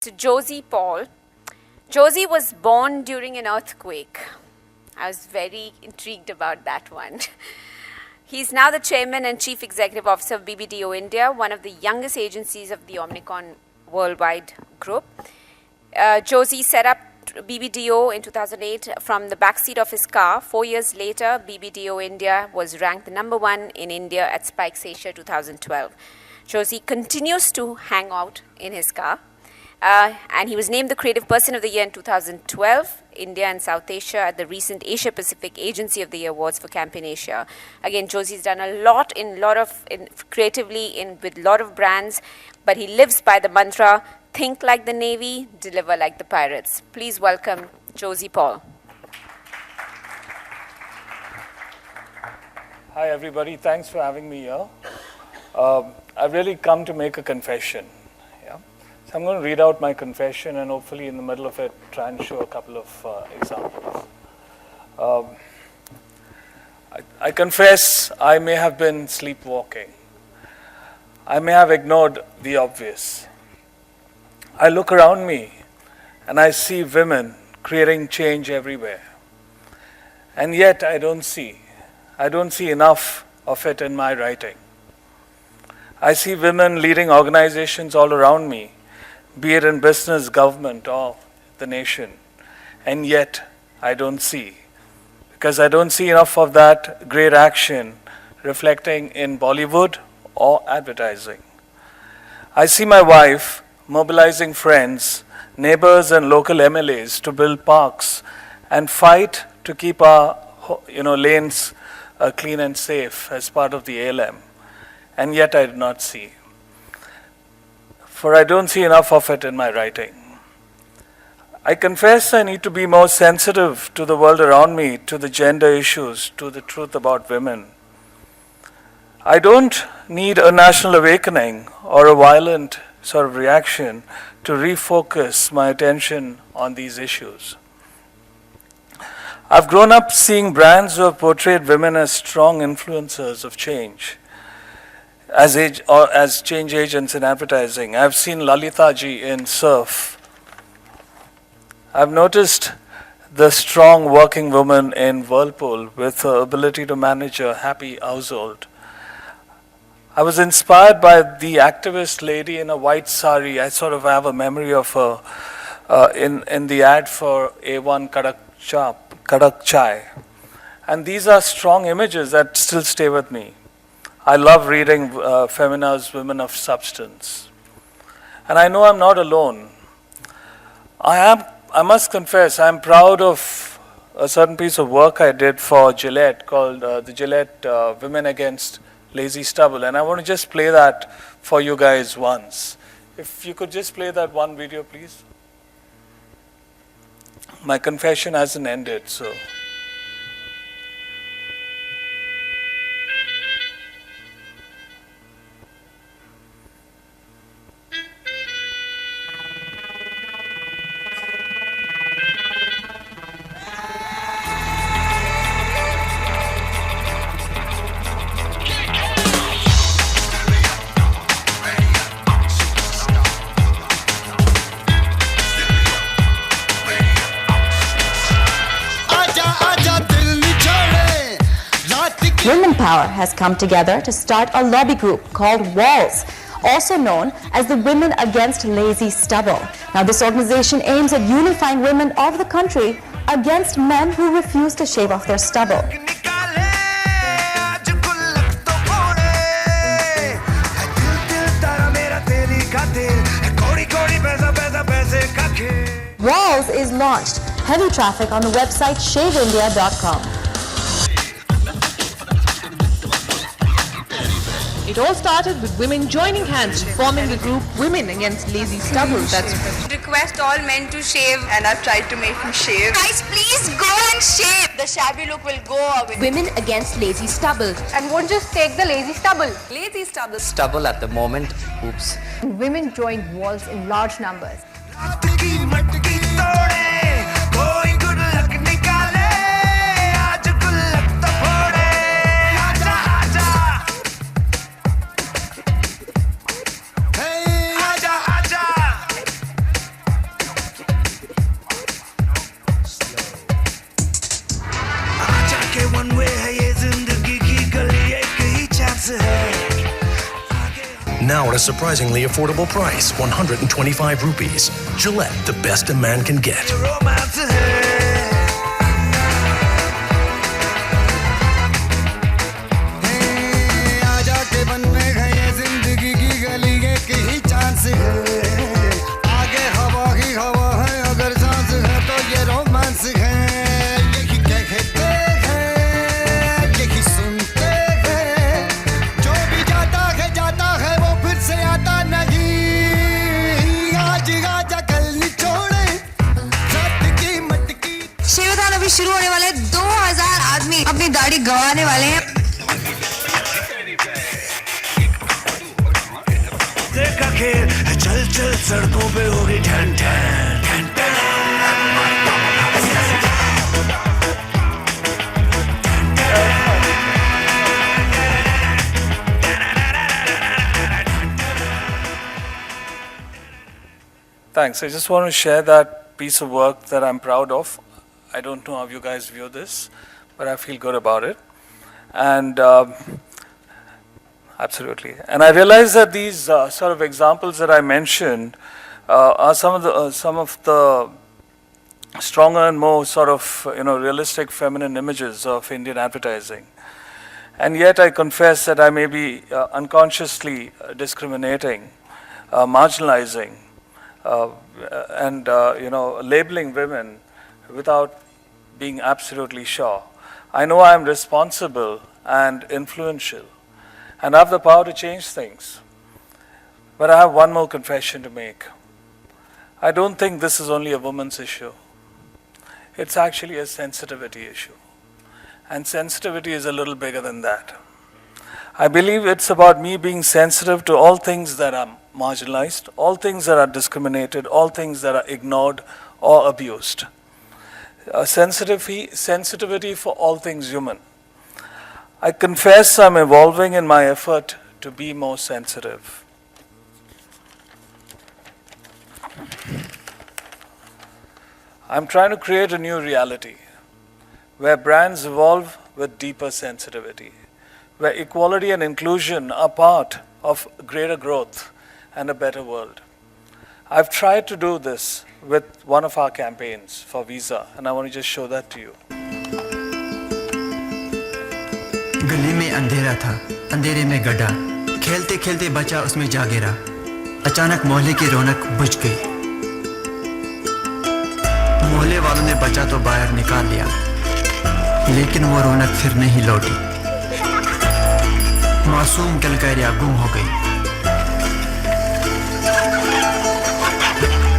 to Josy Paul. Josy was born during an earthquake. I was very intrigued about that one. He's now the chairman and chief executive officer of BBDO India, one of the youngest agencies of the Omnicom Worldwide Group. Josy set up BBDO in 2008 from the backseat of his car. 4 years later, BBDO India was ranked the #1 in India at Spikes Asia 2012. Josy continues to hang out in his car. And he was named the Creative Person of the Year in 2012, India and South Asia, at the recent Asia Pacific Agency of the Year Awards for Campaign Asia. Again, Josy's done a lot creatively with a lot of brands, but he lives by the mantra, think like the Navy, deliver like the pirates. Please welcome Josy Paul. Hi, everybody. Thanks for having me here. I've really come to make a confession. I'm going to read out my confession and hopefully in the middle of it try and show a couple of examples. I confess I may have been sleepwalking. I may have ignored the obvious. I look around me and I see women creating change everywhere. And yet I don't see enough of it in my writing. I see women leading organizations all around me, be it in business, government, or the nation. And yet, I don't see. Because I don't see enough of that great action reflecting in Bollywood or advertising. I see my wife mobilizing friends, neighbors, and local MLAs to build parks and fight to keep our lanes clean and safe as part of the ALM. And yet, I do not see. For I don't see enough of it in my writing. I confess I need to be more sensitive to the world around me, to the gender issues, to the truth about women. I don't need a national awakening or a violent sort of reaction to refocus my attention on these issues. I've grown up seeing brands who have portrayed women as strong influencers of change, as change agents in advertising. I've seen Lalita ji in surf. I've noticed the strong working woman in Whirlpool with her ability to manage a happy household. I was inspired by the activist lady in a white sari. I sort of have a memory of her in the ad for A1 Kadak Chai. And these are strong images that still stay with me. I love reading Femina's Women of Substance. And I know I'm not alone. I must confess, I'm proud of a certain piece of work I did for Gillette called the Gillette Women Against Lazy Stubble. And I want to just play that for you guys once. If you could just play that one video, please. My confession hasn't ended, so. Women Power has come together to start a lobby group called WALLS, also known as the Women Against Lazy Stubble. Now, this organization aims at unifying women of the country against men who refuse to shave off their stubble. WALLS is launched. Heavy traffic on the website shaveindia.com. It all started with women joining hands, forming the group Women Against Lazy Stubble. That's request all men to shave, and I've tried to make him shave. Guys, please go and shave. The shabby look will go away. Women Against Lazy Stubble. And won't just take the lazy stubble. Lazy stubble. Stubble at the moment. Oops. Women joined WALLS in large numbers. now at a surprisingly affordable price, 125 rupees. Gillette, the best a man can get. शुरू होने वाले 2000 आदमी अपनी दाढ़ी गंवाने वाले हैं। देखा खेल चल चल सड़कों पे होगी ठन ठन ठन ठन। Thanks. I just want to share that piece of work that I'm proud of. I don't know how you guys view this, but I feel good about it. And absolutely. And I realize that these sort of examples that I mentioned are some of the stronger and more sort of realistic feminine images of Indian advertising. And yet I confess that I may be unconsciously discriminating, marginalizing, and labeling women without being absolutely sure. I know I am responsible and influential, and I have the power to change things. But I have one more confession to make. I don't think this is only a woman's issue. It's actually a sensitivity issue. And sensitivity is a little bigger than that. I believe it's about me being sensitive to all things that are marginalized, all things that are discriminated, all things that are ignored or abused. Sensitivity for all things human. I confess I'm evolving in my effort to be more sensitive. I'm trying to create a new reality where brands evolve with deeper sensitivity, where equality and inclusion are part of greater growth and a better world. I've tried to do this with one of our campaigns for Visa, and I want to just show that to you. गली में अंधेरा था, अंधेरे में गड्ढा, खेलते खेलते बचा उसमें जा गिरा, अचानक मोहल्ले की रौनक बुझ गई। मोहल्ले वालों ने बचा तो बाहर निकाल लिया, लेकिन वो रौनक फिर नहीं लौटी। मासूम किलकारियां गुम हो गई।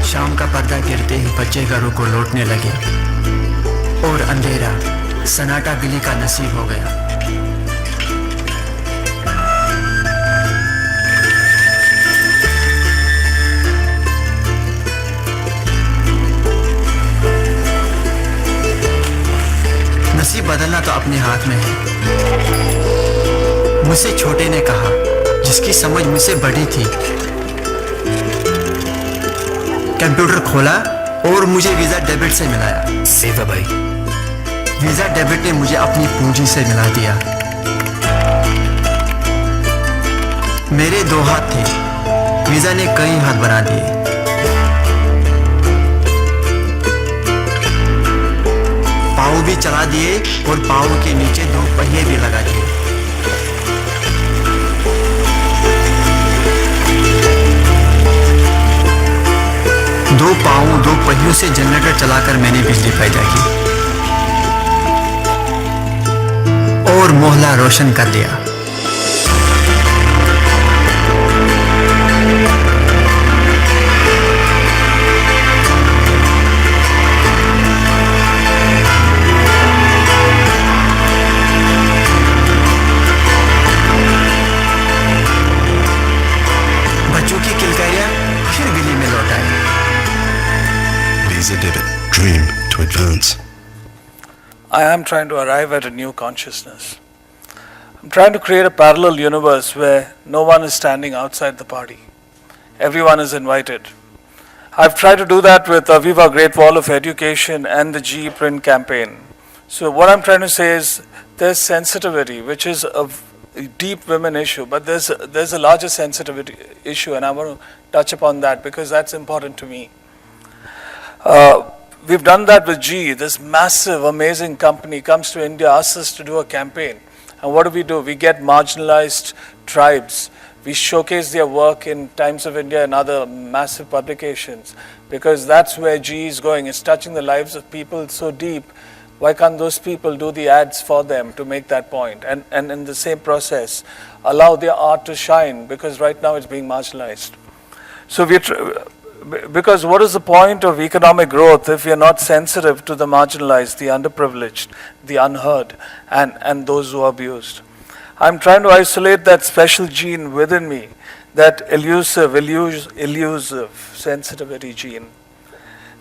शाम का पर्दा गिरते ही बच्चे घरों को लौटने लगे और अंधेरा सन्नाटा गली का नसीब हो गया। नसीब बदलना तो अपने हाथ में है। मुझसे छोटे ने कहा, जिसकी समझ मुझसे बड़ी थी। कंप्यूटर खोला और मुझे वीजा डेबिट से मिलाया। सेवा भाई। वीजा डेबिट ने मुझे अपनी पूंजी से मिला दिया। मेरे 2 हाथ थे, वीजा ने कई हाथ बना दिए। पाँव भी चला दिए और पाँव के नीचे 2 पहिए भी लगा दिए। दो पाँव 2 पहियों से जनरेटर चलाकर मैंने बिजली पैदा की और मोहल्ला रोशन कर दिया। बच्चों की किलकारियां फिर गली में लौट आई। Visa debit. Dream to advance. I am trying to arrive at a new consciousness. I'm trying to create a parallel universe where no one is standing outside the party. Everyone is invited. I've tried to do that with Aviva Great Wall of Education and the GE Print campaign. So what I'm trying to say is there's sensitivity, which is deep women issue, but there's a larger sensitivity issue, and I want to touch upon that because that's important to me. We've done that with GE. This massive, amazing company comes to India, asks us to do a campaign. And what do? We get marginalized tribes. We showcase their work in Times of India and other massive publications because that's where GE is going. It's touching the lives of people so deep. Why can't those people do the ads for them to make that point? And in the same process, allow their art to shine because right now it's being marginalized. So because what is the point of economic growth if we are not sensitive to the marginalized, the underprivileged, the unheard, and those who are abused? I'm trying to isolate that special gene within me, that elusive sensitivity gene.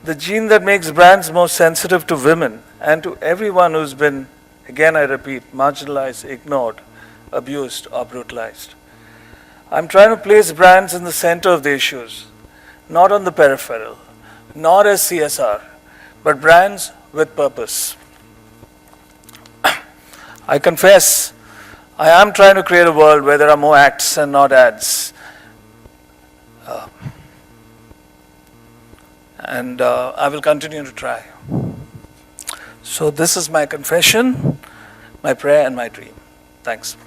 The gene that makes brands more sensitive to women and to everyone who's been, again I repeat, marginalized, ignored, abused, or brutalized. I'm trying to place brands in the center of the issues, not on the peripheral, not as CSR, but brands with purpose. I confess, I am trying to create a world where there are more acts and not ads. And I will continue to try. So this is my confession, my prayer, and my dream. Thanks.